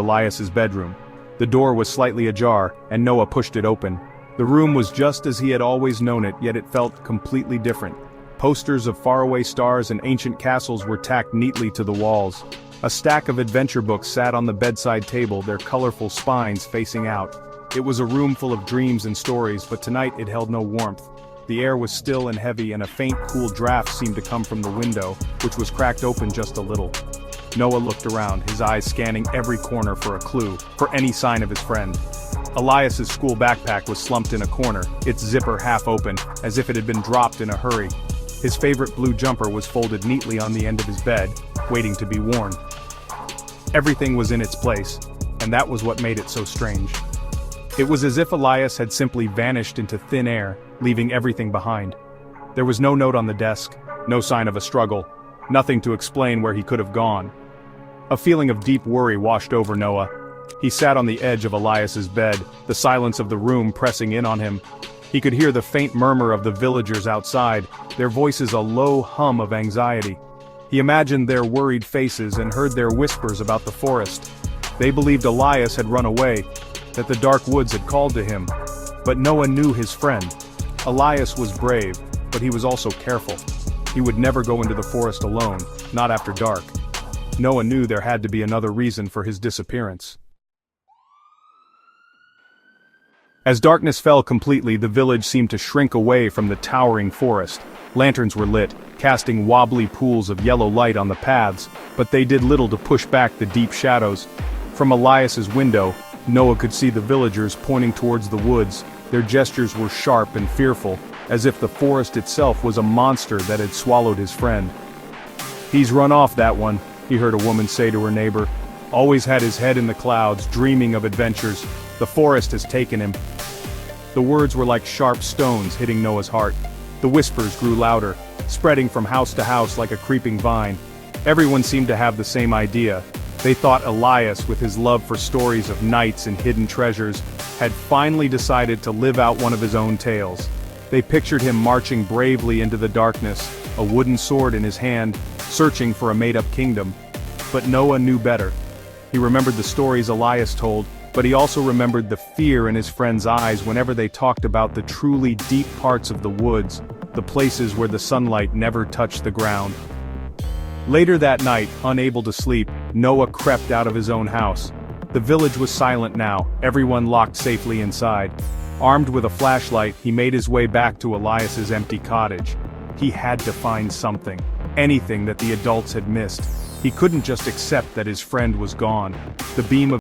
Elias's bedroom. The door was slightly ajar, and Noah pushed it open. The room was just as he had always known it, yet it felt completely different. Posters of faraway stars and ancient castles were tacked neatly to the walls. A stack of adventure books sat on the bedside table, their colorful spines facing out. It was a room full of dreams and stories, but tonight it held no warmth. The air was still and heavy, and a faint, cool draft seemed to come from the window, which was cracked open just a little. Noah looked around, his eyes scanning every corner for a clue, for any sign of his friend. Elias's school backpack was slumped in a corner, its zipper half open, as if it had been dropped in a hurry. His favorite blue jumper was folded neatly on the end of his bed, waiting to be worn. Everything was in its place, and that was what made it so strange. It was as if Elias had simply vanished into thin air, leaving everything behind. There was no note on the desk, no sign of a struggle, nothing to explain where he could have gone. A feeling of deep worry washed over Noah. He sat on the edge of Elias's bed, the silence of the room pressing in on him. He could hear the faint murmur of the villagers outside, their voices a low hum of anxiety. He imagined their worried faces and heard their whispers about the forest. They believed Elias had run away, that the dark woods had called to him. But Noah knew his friend. Elias was brave, but he was also careful. He would never go into the forest alone, not after dark. Noah knew there had to be another reason for his disappearance. As darkness fell completely, the village seemed to shrink away from the towering forest. Lanterns were lit, casting wobbly pools of yellow light on the paths, but they did little to push back the deep shadows. From Elias's window, Noah could see the villagers pointing towards the woods. Their gestures were sharp and fearful, as if the forest itself was a monster that had swallowed his friend. "He's run off, that one," he heard a woman say to her neighbor. "Always had his head in the clouds, dreaming of adventures. The forest has taken him." The words were like sharp stones hitting Noah's heart. The whispers grew louder, spreading from house to house like a creeping vine. Everyone seemed to have the same idea. They thought Elias, with his love for stories of knights and hidden treasures, had finally decided to live out one of his own tales. They pictured him marching bravely into the darkness, a wooden sword in his hand, searching for a made-up kingdom. But Noah knew better. He remembered the stories Elias told, but he also remembered the fear in his friends' eyes whenever they talked about the truly deep parts of the woods, the places where the sunlight never touched the ground. Later that night, unable to sleep, Noah crept out of his own house. The village was silent now, everyone locked safely inside. Armed with a flashlight, he made his way back to Elias's empty cottage. He had to find something, anything that the adults had missed. He couldn't just accept that his friend was gone. The beam of